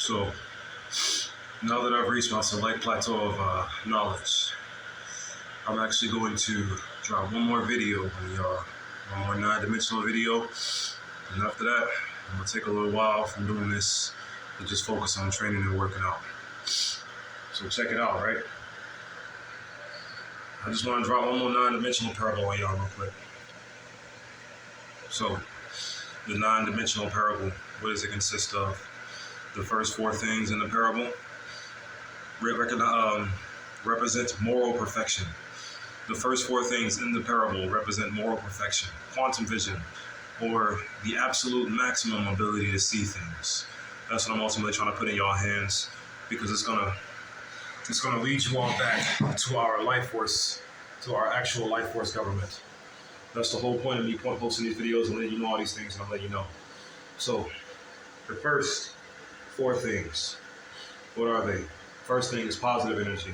So now that I've reached my select plateau of knowledge, I'm actually going to drop one more video on y'all, one more nine-dimensional video, and after that, I'm gonna take a little while from doing this to just focus on training and working out. So check it out, right? I just want to drop one more nine-dimensional parable on y'all real quick. So the nine-dimensional parable, what does it consist of? The first four things in the parable represent moral perfection. The first four things in the parable represent moral perfection, quantum vision, or the absolute maximum ability to see things. That's what I'm ultimately trying to put in y'all hands, because it's gonna lead you all back to our life force, to our actual life force government. That's the whole point of me posting these videos and letting you know all these things, and I'm letting you know. So the first four things, what are they? First thing is positive energy.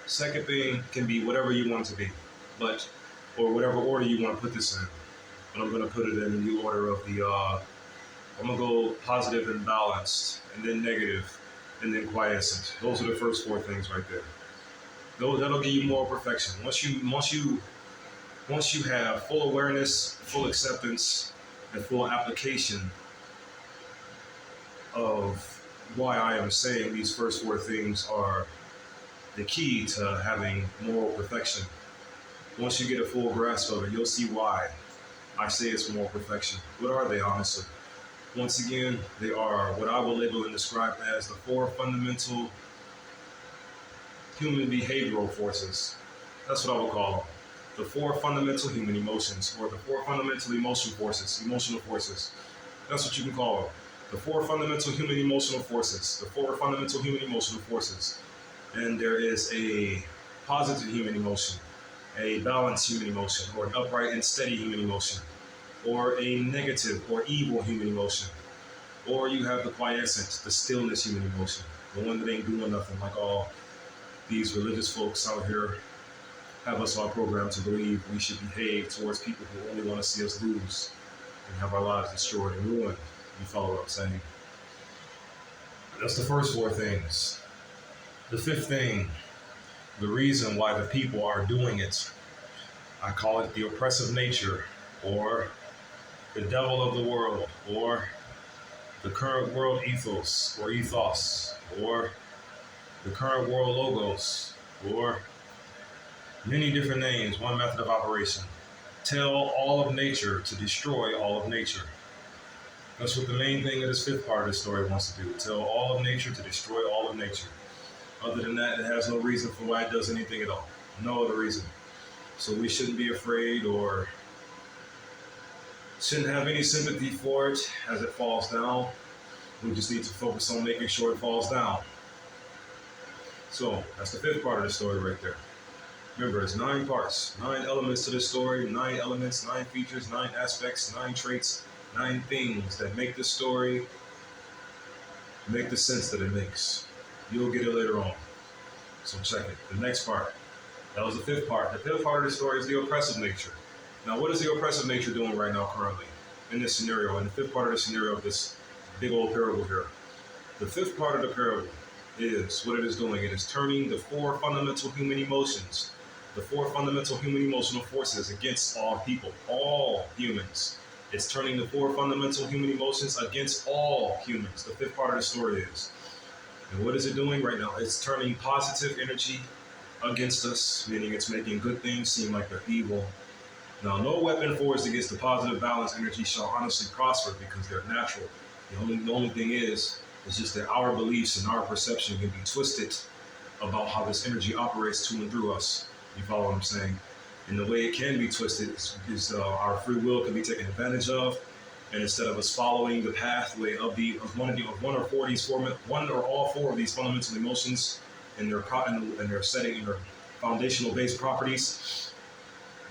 Second thing can be whatever you want it to be, or whatever order you want to put this in. And I'm going to put it in the order of I'm going to go positive and balanced, and then negative, and then quiescent. Those are the first four things right there. That'll give you moral perfection. Once you have full awareness, full acceptance, and full application of why I am saying these first four things are the key to having moral perfection. Once you get a full grasp of it, you'll see why I say it's moral perfection. What are they, honestly? Once again, they are what I will label and describe as the four fundamental human behavioral forces. That's what I will call them. The four fundamental human emotions, or the four fundamental emotional forces. That's what you can call them. The four fundamental human emotional forces. The four fundamental human emotional forces. And there is a positive human emotion, a balanced human emotion, or an upright and steady human emotion, or a negative or evil human emotion. Or you have the quiescent, the stillness human emotion, the one that ain't doing nothing, like all these religious folks out here have us all programmed to believe we should behave towards people who only want to see us lose and have our lives destroyed and ruined. You follow what I'm saying? That's the first four things. The fifth thing, the reason why the people are doing it, I call it the oppressive nature, or the devil of the world, or the current world ethos, or the current world logos, or many different names, one method of operation. Tell all of nature to destroy all of nature. That's what the main thing of this fifth part of the story wants to do. Tell all of nature to destroy all of nature. Other than that, it has no reason for why it does anything at all. No other reason. So we shouldn't be afraid or shouldn't have any sympathy for it as it falls down. We just need to focus on making sure it falls down. So that's the fifth part of the story right there. Remember, it's 9 parts, 9 elements to this story, 9 elements, 9 features, 9 aspects, 9 traits, 9 things that make the story make the sense that it makes. You'll get it later on. So check it. The next part. That was the fifth part. The fifth part of the story is the oppressive nature. Now, what is the oppressive nature doing right now currently in this scenario, in the fifth part of the scenario of this big old parable here? The fifth part of the parable is what it is doing. It is turning the four fundamental human emotions, the four fundamental human emotional forces against all people, all humans. It's turning the four fundamental human emotions against all humans. The fifth part of the story is. And what is it doing right now? It's turning positive energy against us, meaning it's making good things seem like they're evil. Now, no weapon forged against the positive balanced energy shall honestly prosper because they're natural. The only thing is just that our beliefs and our perception can be twisted about how this energy operates to and through us. You follow what I'm saying? And the way it can be twisted is our free will can be taken advantage of. And instead of us following the pathway of one or all four of these fundamental emotions and their setting and their foundational base properties,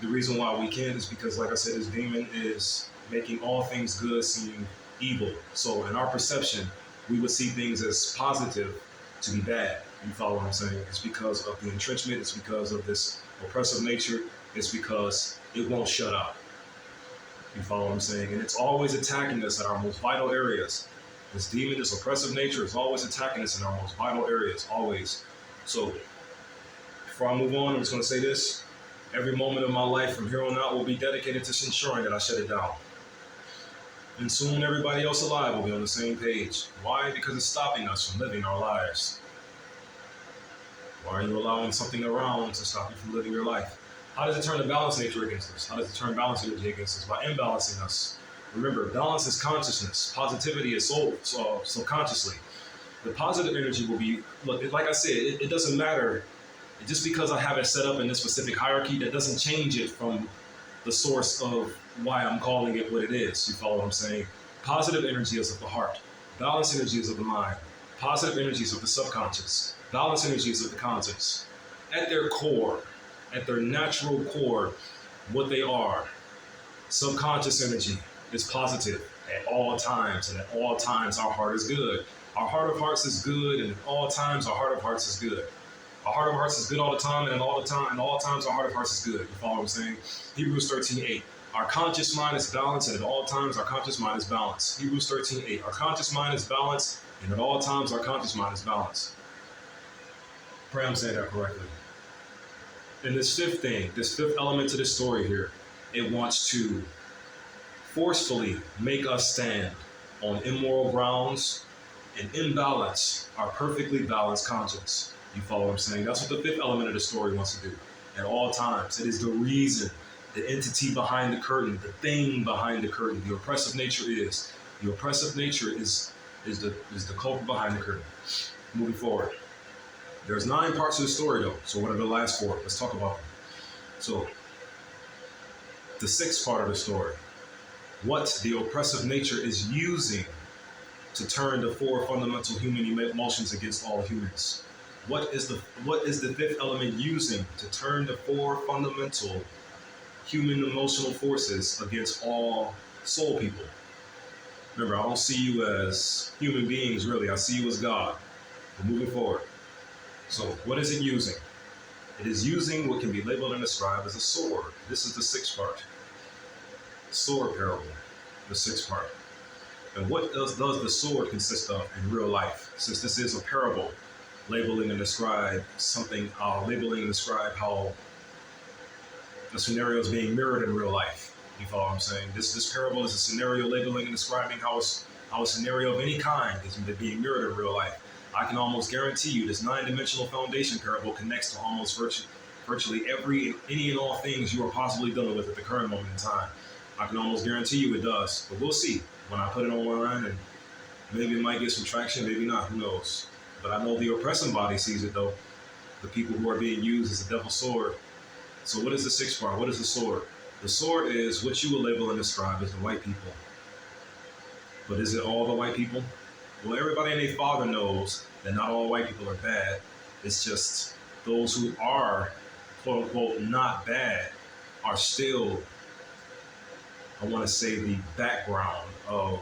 the reason why we can't is because, like I said, this demon is making all things good seem evil. So in our perception, we would see things as positive to be bad. You follow what I'm saying? It's because of the entrenchment. It's because of this oppressive nature. It's because it won't shut up. You follow what I'm saying? And it's always attacking us at our most vital areas. This demon, this oppressive nature is always attacking us in our most vital areas, always. So before I move on, I'm just going to say this. Every moment of my life from here on out will be dedicated to ensuring that I shut it down. And soon everybody else alive will be on the same page. Why? Because it's stopping us from living our lives. Why are you allowing something around to stop you from living your life? How does it turn the balance nature against us? How does it turn balance energy against us? By imbalancing us. Remember, balance is consciousness. Positivity is soul, subconsciously. The positive energy will be, look, like I said, it doesn't matter. Just because I have it set up in this specific hierarchy, that doesn't change it from the source of why I'm calling it what it is. You follow what I'm saying? Positive energy is of the heart. Balance energy is of the mind. Positive energy is of the subconscious. Balance energy is of the conscious. At their core, at their natural core, what they are, subconscious energy is positive at all times, and at all times our heart is good. Our heart of hearts is good, and at all times our heart of hearts is good. Our heart of hearts is good all the time, and at all times our heart of hearts is good. You follow what I'm saying? Hebrews 13:8. Our conscious mind is balanced, and at all times our conscious mind is balanced. Hebrews 13:8. Our conscious mind is balanced, and at all times our conscious mind is balanced. Pray I'm saying that correctly. And this fifth element to this story here, it wants to forcefully make us stand on immoral grounds and imbalance our perfectly balanced conscience. You follow what I'm saying? That's what the fifth element of the story wants to do at all times. It is the reason, the entity behind the curtain, the thing behind the curtain. The oppressive nature is. The oppressive nature is the culprit behind the curtain. Moving forward. There's 9 parts of the story though. So what are the last 4? Let's talk about them. So the 6th part of the story. What the oppressive nature is using to turn the 4 fundamental human emotions against all humans. What is the 5th element using to turn the 4 fundamental human emotional forces against all soul people? Remember, I don't see you as human beings, really. I see you as God. We're moving forward. So, what is it using? It is using what can be labeled and described as a sword. This is the 6th part. Sword parable, the 6th part. And what does the sword consist of in real life? Since this is a parable, labeling and describe how the scenario is being mirrored in real life. You follow what I'm saying? This parable is a scenario labeling and describing how a scenario of any kind is being mirrored in real life. I can almost guarantee you this 9-dimensional foundation parable connects to almost virtually any and all things you are possibly dealing with at the current moment in time. I can almost guarantee you it does, but we'll see when I put it online, and maybe it might get some traction, maybe not, who knows. But I know the oppressing body sees it though. The people who are being used as the devil's sword. So what is the 6th part? What is the sword? The sword is what you will label and describe as the white people. But is it all the white people? Well, everybody and their father knows that not all white people are bad. It's just those who are, quote unquote, not bad are still, I want to say, the background of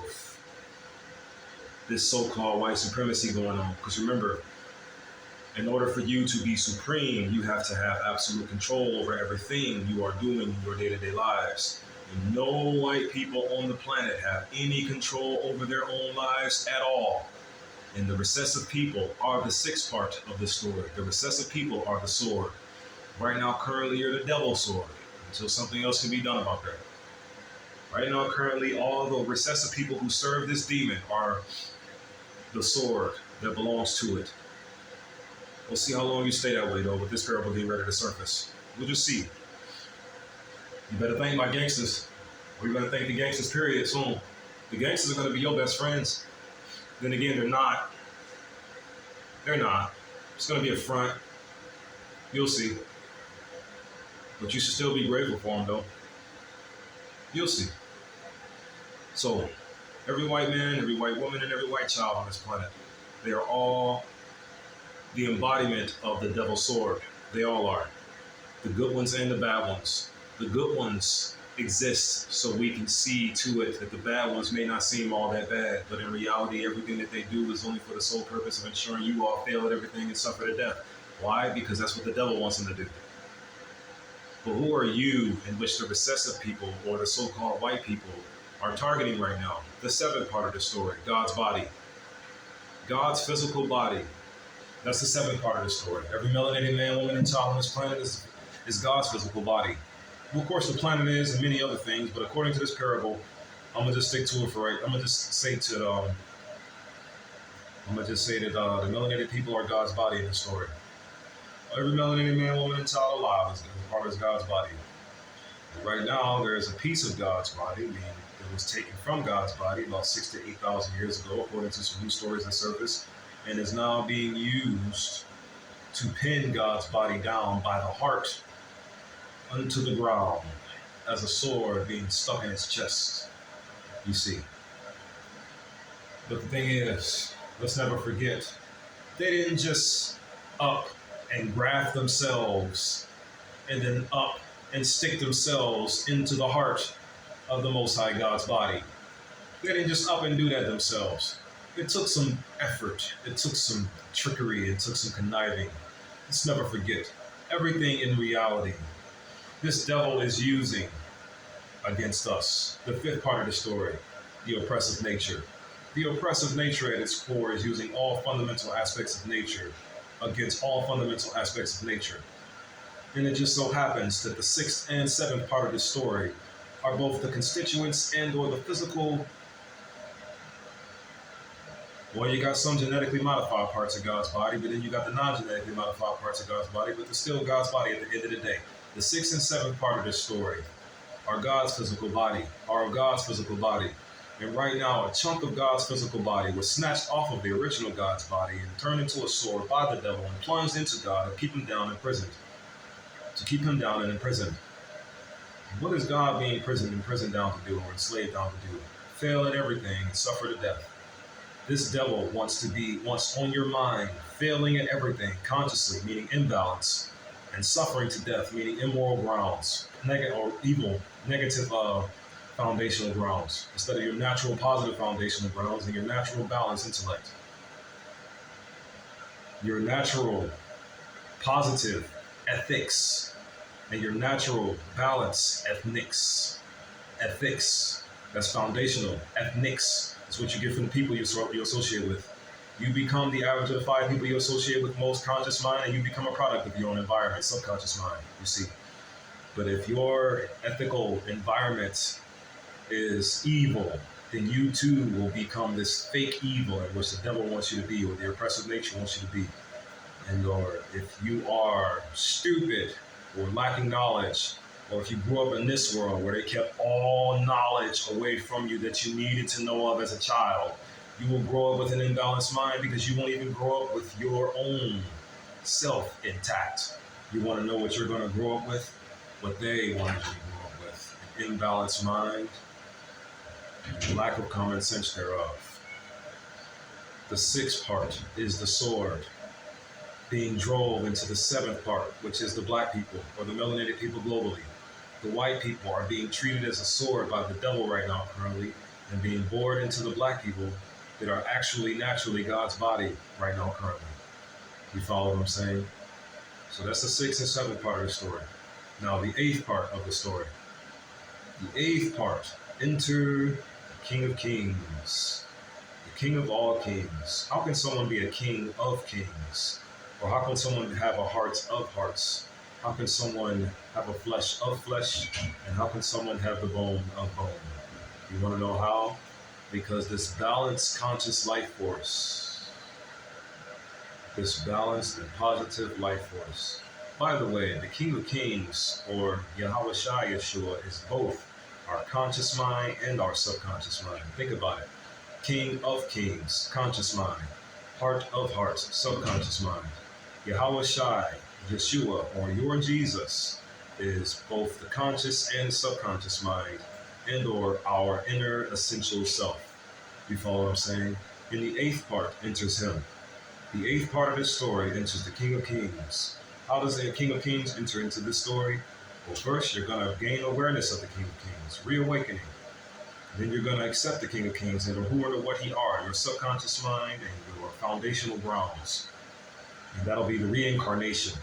this so-called white supremacy going on. Because remember, in order for you to be supreme, you have to have absolute control over everything you are doing in your day-to-day lives. And no white people on the planet have any control over their own lives at all. And the recessive people are the 6th part of the story. The recessive people are the sword. Right now, currently, you're the devil's sword until something else can be done about that. Right now, currently, all the recessive people who serve this demon are the sword that belongs to it. We'll see how long you stay that way, though, with this parable getting ready to surface. We'll just see. You better thank my gangsters, or you better thank the gangsters, period, soon. The gangsters are going to be your best friends. Then again, they're not. They're not. It's going to be a front. You'll see. But you should still be grateful for them, though. You'll see. So, every white man, every white woman, and every white child on this planet, they are all the embodiment of the devil's sword. They all are. The good ones and the bad ones. The good ones exist so we can see to it that the bad ones may not seem all that bad, but in reality, everything that they do is only for the sole purpose of ensuring you all fail at everything and suffer to death. Why? Because that's what the devil wants them to do. But who are you in which the recessive people or the so-called white people are targeting right now? The 7th part of the story, God's body. God's physical body. That's the seventh part of the story. Every melanated man, woman, and child on this planet is God's physical body. Well, of course, the planet is, and many other things, but according to this parable, I'm gonna just stick to it for right. I'm gonna just say that the melanated people are God's body in the story. Every melanated man, woman, and child alive is part of God's body. And right now, there is a piece of God's body, meaning it was taken from God's body about 6,000 to 8,000 years ago, according to some new stories that surface, and is now being used to pin God's body down by the heart unto the ground as a sword being stuck in its chest, you see. But the thing is, let's never forget, they didn't just up and graft themselves and then up and stick themselves into the heart of the Most High God's body. They didn't just up and do that themselves. It took some effort. It took some trickery. It took some conniving. Let's never forget, everything in reality, this devil is using against us. The fifth part of the story, the oppressive nature. The oppressive nature at its core is using all fundamental aspects of nature against all fundamental aspects of nature. And it just so happens that the sixth and seventh part of the story are both the constituents and or the physical. Well, you got some genetically modified parts of God's body, but then you got the non-genetically modified parts of God's body, but they're still God's body at the end of the day. The sixth and seventh part of this story are God's physical body, And right now, a chunk of God's physical body was snatched off of the original God's body and turned into a sword by the devil and plunged into God to keep him down and imprisoned. What is God being imprisoned down to do, or enslaved down to do? Fail at everything and suffer to death. This devil wants on your mind, failing at everything, consciously, meaning imbalance, and suffering to death, meaning immoral grounds, negative foundational grounds, instead of your natural positive foundational grounds and your natural balanced intellect. Your natural positive ethics and your natural balance ethics, that's foundational. Ethnics is what you get from the people you associate with. You become the average of the 5 people you associate with most conscious mind, and you become a product of your own environment, subconscious mind, you see. But if your ethical environment is evil, then you too will become this fake evil in which the devil wants you to be, or the oppressive nature wants you to be. And or if you are stupid or lacking knowledge, or if you grew up in this world where they kept all knowledge away from you that you needed to know of as a child, you will grow up with an imbalanced mind because you won't even grow up with your own self intact. You want to know what you're going to grow up with? What they want you to grow up with. An imbalanced mind, and lack of common sense thereof. The sixth part is the sword being drove into the seventh part, which is the black people, or the melanated people globally. The white people are being treated as a sword by the devil right now currently, and being bored into the black people that are actually naturally God's body right now currently. You follow what I'm saying? So that's the sixth and seventh part of the story. Now the eighth part of the story. The eighth part, enter the King of Kings, the King of all kings. How can someone be a king of kings? Or how can someone have a heart of hearts? How can someone have a flesh of flesh? And how can someone have the bone of bone? You want to know how? Because this balanced conscious life force, this balanced and positive life force. By the way, the King of Kings, or Yahweh Shai Yeshua, is both our conscious mind and our subconscious mind. Think about it. King of Kings, conscious mind. Heart of hearts, subconscious mind. Yahweh Shai, Yeshua, or your Jesus, is both the conscious and subconscious mind, and or our inner essential self. You follow what I'm saying? In the eighth part enters him. The eighth part of this story enters the King of Kings. How does the King of Kings enter into this story? Well, first, you're going to gain awareness of the King of Kings, reawakening. Then you're going to accept the King of Kings and who or what he are, your subconscious mind and your foundational grounds. And that'll be the reincarnation.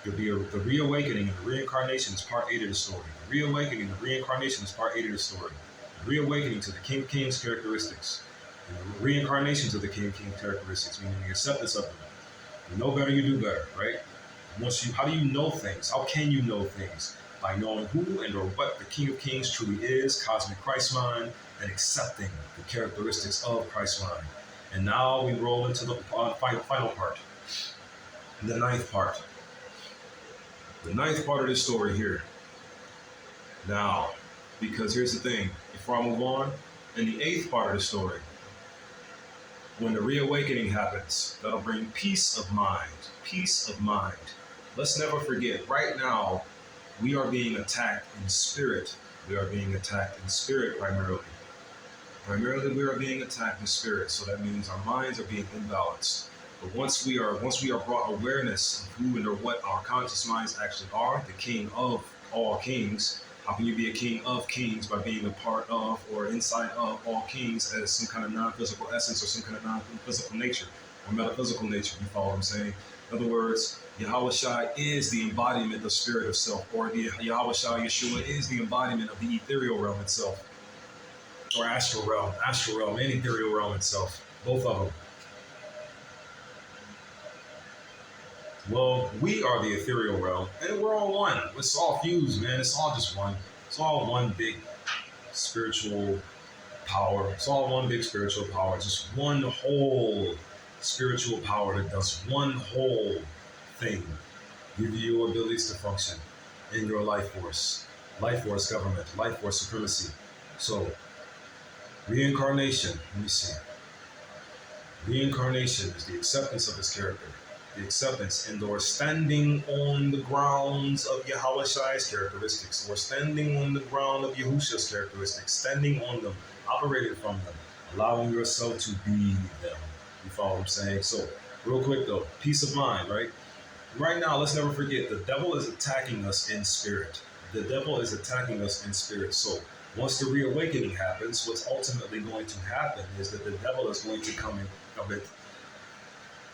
The reawakening and the reincarnation is part 8 of the story. The reawakening and the reincarnation is part 8 of the story. The reawakening to the King of Kings characteristics. Reincarnations of the King of Kings characteristics, meaning the acceptance of them. You know better, you do better, right? How do you know things? How can you know things? By knowing who and or what the King of Kings truly is, cosmic Christ mind, and accepting the characteristics of Christ mind. And now we roll into the final part, the ninth part. The ninth part of this story here. Now, because here's the thing, before I move on, in the eighth part of the story, when the reawakening happens, that'll bring peace of mind. Peace of mind. Let's never forget, right now, we are being attacked in spirit. We are being attacked in spirit primarily. Primarily, we are being attacked in spirit, so that means our minds are being imbalanced. But once we are brought awareness of who and or what our conscious minds actually are, the king of all kings. How can you be a king of kings? By being a part of or inside of all kings as some kind of non-physical essence or some kind of non-physical nature or metaphysical nature. You follow what I'm saying? In other words, Yahweh Shai is the embodiment of spirit of self, or the Yahweh Shai Yeshua is the embodiment of the ethereal realm itself, or astral realm, and ethereal realm itself, both of them. Well, we are the ethereal realm, and we're all one. It's all fused, man. It's all just one. It's all one big spiritual power. It's all one big spiritual power. Just one whole spiritual power that does one whole thing. Give you your abilities to function in your life force government, life force supremacy. So, reincarnation, let me see. Reincarnation is the acceptance of his character. The acceptance and or standing on the grounds of Yahweh Shai's characteristics, or standing on the ground of Yahusha's characteristics, standing on them, operating from them, allowing yourself to be them. You follow what I'm saying? So, real quick though, peace of mind, right? Right now, let's never forget, the devil is attacking us in spirit. The devil is attacking us in spirit. So, once the reawakening happens, what's ultimately going to happen is that the devil is going to come in a bit.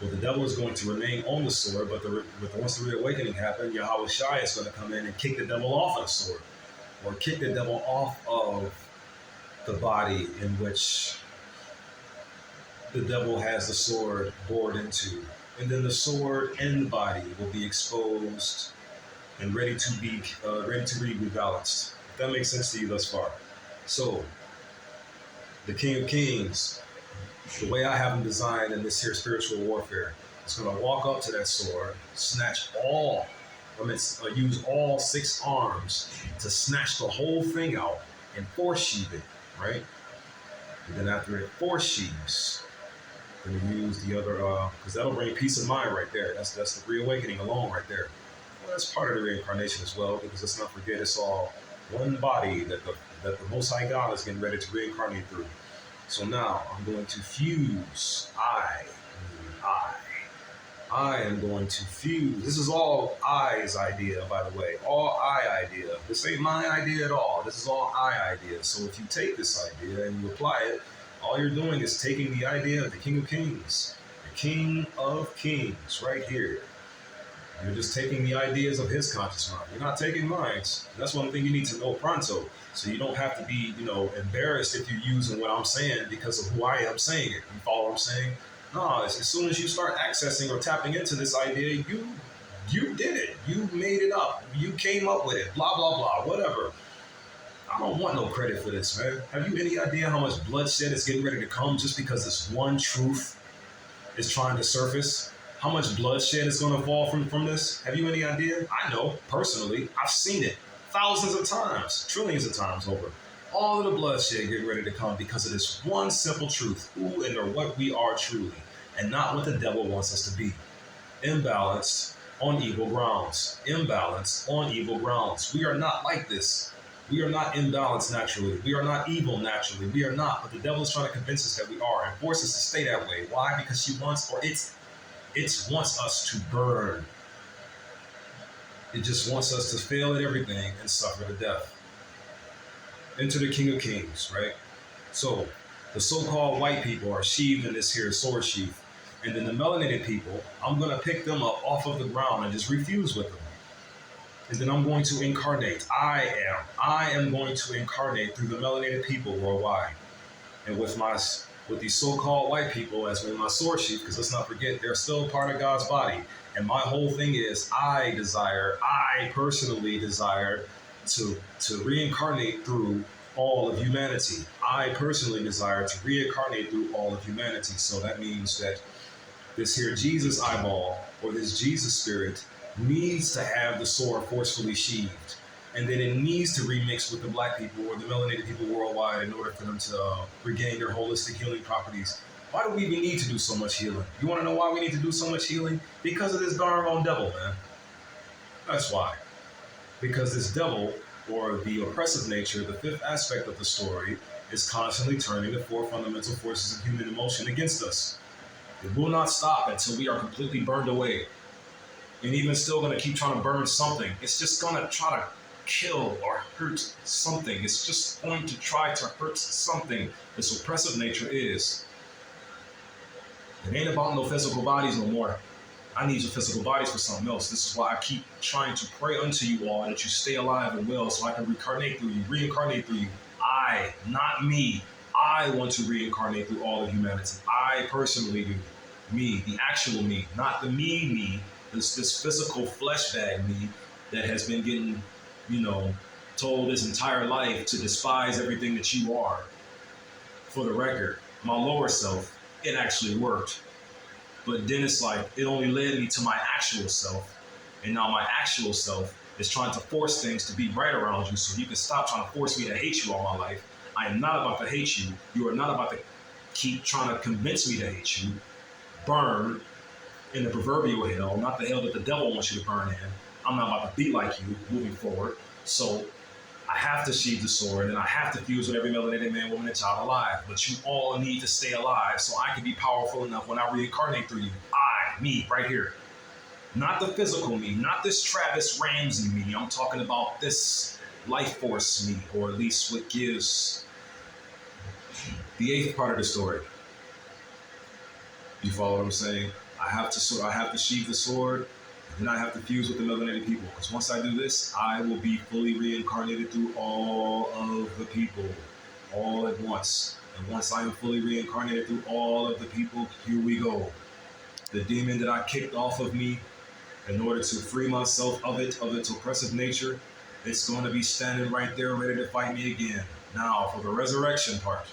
Well, the devil is going to remain on the sword, but once the reawakening happens, Yahweh Shai is going to come in and kick the devil off of the sword, or kick the devil off of the body in which the devil has the sword bored into. And then the sword and the body will be exposed and ready to be rebalanced. If that makes sense to you thus far. So, the King of Kings, the way I have him designed in this here spiritual warfare, is going to walk up to that sword, use all 6 arms to snatch the whole thing out and force sheath it, right? And then after it force sheaths, then we use the other, because that'll bring peace of mind right there. That's the reawakening alone right there. Well, that's part of the reincarnation as well, because let's not forget it's all one body that the Most High God is getting ready to reincarnate through. So now I'm going to fuse I am going to fuse. This is all I's idea, by the way. All I idea. This ain't my idea at all. This is all I idea. So if you take this idea and you apply it, all you're doing is taking the idea of the King of Kings. The King of Kings, right here. You're just taking the ideas of his conscious mind. You're not taking mine. That's one thing you need to know pronto. So you don't have to be, embarrassed if you're using what I'm saying because of who I am saying it. You follow what I'm saying? No, as soon as you start accessing or tapping into this idea, you did it. You made it up. You came up with it. Blah, blah, blah, whatever. I don't want no credit for this, man. Have you any idea how much bloodshed is getting ready to come just because this one truth is trying to surface? How much bloodshed is going to fall from this? Have you any idea? I know, personally. I've seen it thousands of times, trillions of times over. All of the bloodshed getting ready to come because of this one simple truth, who and or what we are truly, and not what the devil wants us to be. Imbalanced on evil grounds. Imbalanced on evil grounds. We are not like this. We are not imbalanced naturally. We are not evil naturally. We are not, but the devil is trying to convince us that we are and force us to stay that way. Why? Because it wants us to burn. It just wants us to fail at everything and suffer to death. Enter the King of Kings, right? So, the so-called white people are sheathed in this here sword sheath. And then the melanated people, I'm going to pick them up off of the ground and just refuse with them. And then I'm going to incarnate. I am going to incarnate through the melanated people worldwide. And with my with these so-called white people as in my sword sheath, because let's not forget, they're still part of God's body. And my whole thing is I personally desire to reincarnate through all of humanity. I personally desire to reincarnate through all of humanity. So that means that this here Jesus eyeball or this Jesus spirit needs to have the sword forcefully sheathed. And then it needs to remix with the black people or the melanated people worldwide in order for them to regain their holistic healing properties. Why do we even need to do so much healing? You want to know why we need to do so much healing? Because of this darn old devil, man. That's why. Because this devil, or the oppressive nature, the fifth aspect of the story, is constantly turning the four fundamental forces of human emotion against us. It will not stop until we are completely burned away. And even still going to keep trying to burn something. It's just going to try to kill or hurt something. It's just going to try to hurt something. This oppressive nature is. It ain't about no physical bodies no more. I need your physical bodies for something else. This is why I keep trying to pray unto you all that you stay alive and well so I can reincarnate through you. I, not me. I want to reincarnate through all of humanity. I personally do. Me, the actual me, not the me, this physical flesh bag me that has been getting, told his entire life to despise everything that you are. For the record, my lower self, it actually worked. But then it's like, it only led me to my actual self. And now my actual self is trying to force things to be right around you so you can stop trying to force me to hate you all my life. I am not about to hate you. You are not about to keep trying to convince me to hate you. Burn in the proverbial hell, not the hell that the devil wants you to burn in. I'm not about to be like you moving forward. So I have to sheathe the sword and I have to fuse with every melanated man, woman, and child alive. But you all need to stay alive so I can be powerful enough when I reincarnate through you. Me, right here. Not the physical me, not this Travis Ramsey me. I'm talking about this life force me, or at least what gives the eighth part of the story. You follow what I'm saying? I have to sheathe the sword, and then I have to fuse with the melanated people. Because once I do this, I will be fully reincarnated through all of the people, all at once. And once I am fully reincarnated through all of the people, here we go. The demon that I kicked off of me in order to free myself of its oppressive nature, it's going to be standing right there ready to fight me again. Now, for the resurrection part.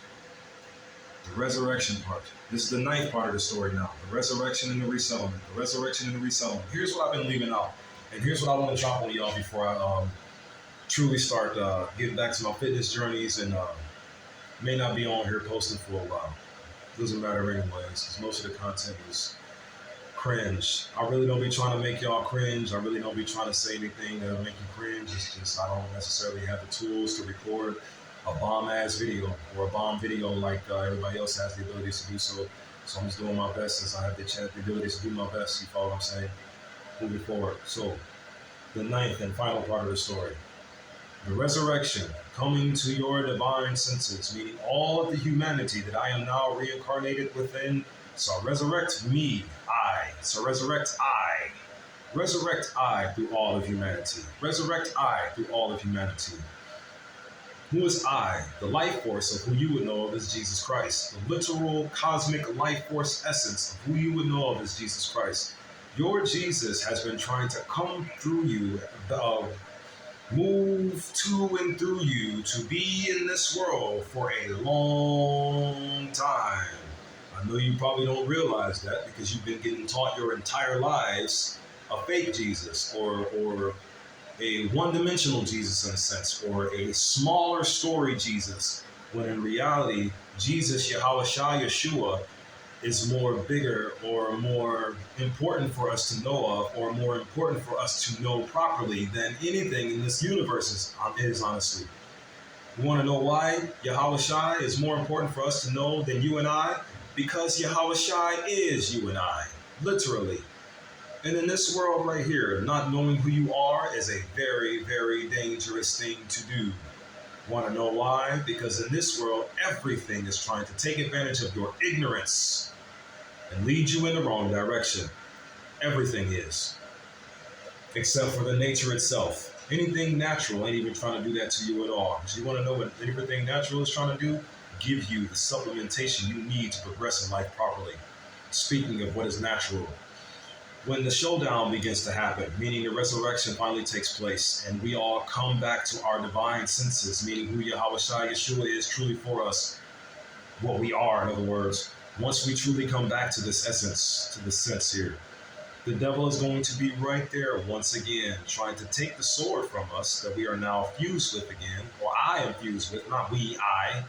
The resurrection part. This is the ninth part of the story now. The resurrection and the resettlement. The resurrection and the resettlement. Here's what I've been leaving out. And here's what I want to drop on y'all before I truly start getting back to my fitness journeys and may not be on here posting for a while. Doesn't matter anyways, because most of the content is cringe. I really don't be trying to make y'all cringe. I really don't be trying to say anything that'll make you cringe. It's just I don't necessarily have the tools to record a bomb-ass video or a bomb video like everybody else has the ability to do so. So I'm just doing my best since I have the ability to do my best. You follow what I'm saying? Moving forward. So the ninth and final part of the story. The resurrection, coming to your divine senses, meaning all of the humanity that I am now reincarnated within. So resurrect me, I. So resurrect I. Resurrect I through all of humanity. Resurrect I through all of humanity. Who is I? The life force of who you would know of as Jesus Christ. The literal cosmic life force essence of who you would know of as Jesus Christ. Your Jesus has been trying to come through you, move to and through you to be in this world for a long time. I know you probably don't realize that because you've been getting taught your entire lives a fake Jesus or a one-dimensional Jesus in a sense, or a smaller story Jesus, when in reality, Jesus, Yahushua, Yeshua, is more bigger or more important for us to know of, or more important for us to know properly than anything in this universe is honestly. You want to know why Yahushua is more important for us to know than you and I? Because Yahushua is you and I, literally. And in this world right here, not knowing who you are is a very, very dangerous thing to do. Want to know why? Because in this world, everything is trying to take advantage of your ignorance and lead you in the wrong direction. Everything is. Except for the nature itself. Anything natural ain't even trying to do that to you at all. So you want to know what everything natural is trying to do? give you the supplementation you need to progress in life properly. Speaking of what is natural, when the showdown begins to happen, meaning the resurrection finally takes place, and we all come back to our divine senses, meaning who Yahweh Shai Yeshua is truly for us, what we are, in other words, once we truly come back to this essence, to this sense here, the devil is going to be right there once again, trying to take the sword from us that we are now fused with again, or I am fused with, not we, I,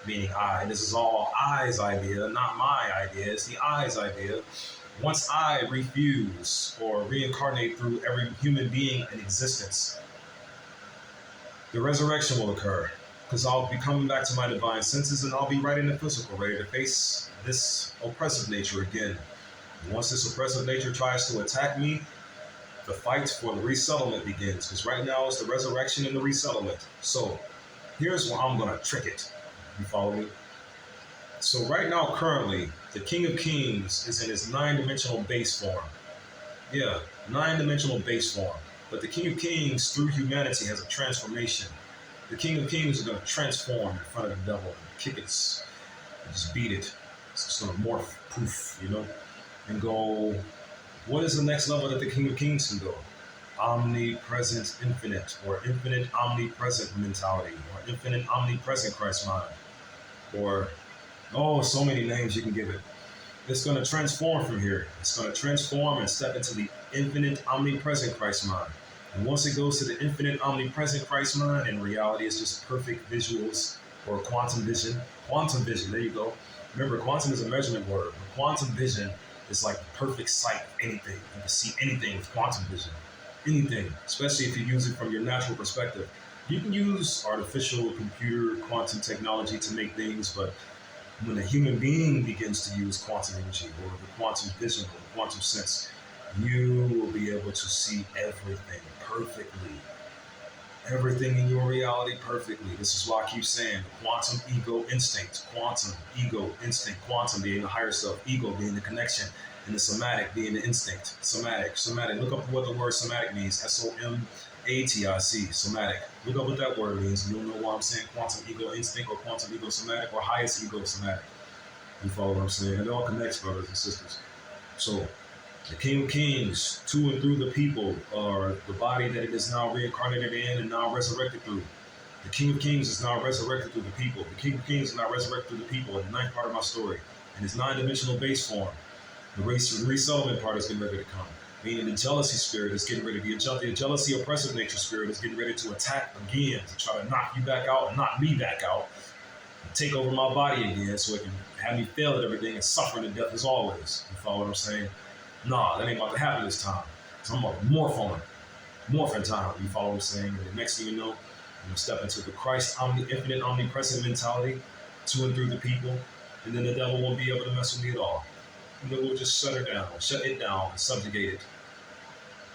meaning I. This is all I's idea, not my idea. It's the I's idea. Once I refuse or reincarnate through every human being in existence, the resurrection will occur, because I'll be coming back to my divine senses and I'll be right in the physical, ready to face this oppressive nature again. And once this oppressive nature tries to attack me, the fight for the resettlement begins, because right now it's the resurrection and the resettlement. So here's where I'm going to trick it. You follow me? So right now, currently, the King of Kings is in his 9-dimensional base form. Yeah, 9-dimensional base form. But the King of Kings, through humanity, has a transformation. The King of Kings is going to transform in front of the devil and kick it, and just beat it. It's just going to morph, poof, and go, what is the next level that the King of Kings can go? Omnipresent infinite, or infinite omnipresent mentality, or infinite omnipresent Christ mind, or, so many names you can give it. It's going to transform from here. It's going to transform and step into the infinite omnipresent Christ mind. And once it goes to the infinite omnipresent Christ mind, in reality, it's just perfect visuals, or quantum vision. Quantum vision, there you go. Remember, quantum is a measurement word. Quantum vision is like the perfect sight of anything. You can see anything with quantum vision. Anything, especially if you use it from your natural perspective. You can use artificial computer quantum technology to make things, but when a human being begins to use quantum energy or the quantum vision or the quantum sense, you will be able to see everything perfectly. Everything in your reality perfectly. This is why I keep saying quantum ego instinct, quantum ego instinct, quantum being the higher self, ego being the connection, and the somatic being the instinct. Somatic. Look up what the word somatic means. SOMATIC, somatic. Look up what that word means. You'll know why I'm saying quantum ego instinct or quantum ego somatic or highest ego somatic. You follow what I'm saying? It all connects, brothers and sisters. So, the King of Kings, to and through the people, are the body that it is now reincarnated in and now resurrected through. The King of Kings is now resurrected through the people. The King of Kings is now resurrected through the people in the 9th part of my story. In his 9-dimensional base form, the resettlement part is getting ready to come. Meaning the jealousy spirit is getting ready, the jealousy oppressive nature spirit is getting ready to attack again, to try to knock you back out and knock me back out, and take over my body again so it can have me fail at everything and suffer to death as always. You follow what I'm saying? Nah, that ain't about to happen this time. So I'm about to morph on it. Morphin' time, you follow what I'm saying? And the next thing you know, I'm gonna step into the Christ infinite omnipresent mentality to and through the people, and then the devil won't be able to mess with me at all. And then we'll just shut it down and subjugate it.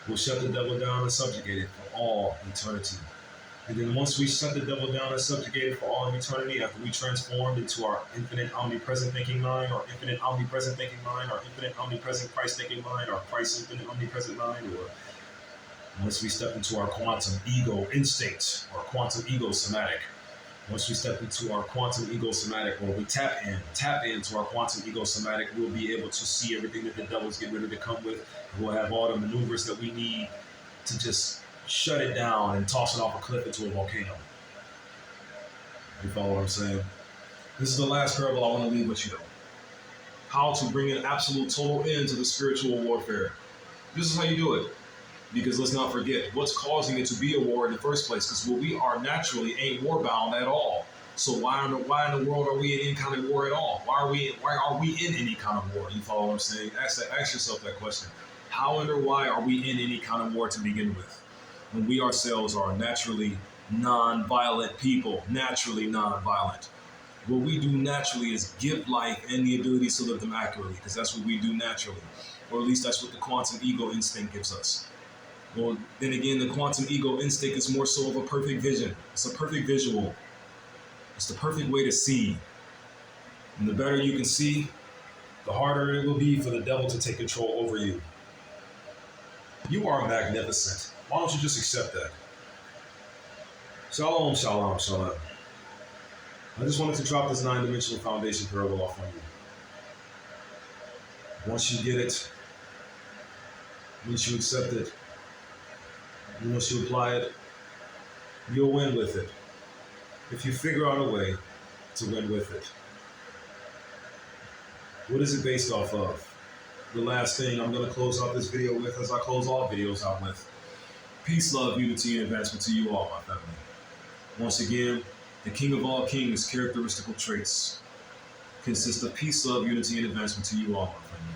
We'll shut the devil down and subjugate it for all eternity. And then once we shut the devil down and subjugate it for all eternity, after we transformed into our infinite omnipresent thinking mind, or infinite omnipresent thinking mind, or infinite omnipresent Christ thinking mind, or Christ infinite omnipresent mind, or once we step into our quantum ego instinct, or quantum ego somatic, once we step into our quantum ego somatic, or we tap into our quantum ego somatic, we'll be able to see everything that the devil's getting ready to come with. We'll have all the maneuvers that we need to just shut it down and toss it off a cliff into a volcano. You follow what I'm saying? This is the last parable I want to leave with you. How to bring an absolute total end to the spiritual warfare. This is how you do it. Because let's not forget, what's causing it to be a war in the first place? Because we are naturally ain't war-bound at all. So why in the world are we in any kind of war at all? Why are we in any kind of war? You follow what I'm saying? Ask yourself that question. How and or why are we in any kind of war to begin with? When we ourselves are naturally non-violent people, naturally non-violent. What we do naturally is give life and the ability to live them accurately, because that's what we do naturally. Or at least that's what the quantum ego instinct gives us. Well, then again, the quantum ego instinct is more so of a perfect vision. It's a perfect visual. It's the perfect way to see. And the better you can see, the harder it will be for the devil to take control over you. You are magnificent. Why don't you just accept that? Shalom, shalom, shalom. I just wanted to drop this 9-dimensional foundation parable off on you. Once you get it, once you accept it, and once you apply it, you'll win with it. If you figure out a way to win with it. What is it based off of? The last thing I'm going to close out this video with, as I close all videos out with, peace, love, unity, and advancement to you all, my family. Once again, the King of all kings' characteristical traits consist of peace, love, unity, and advancement to you all, my family.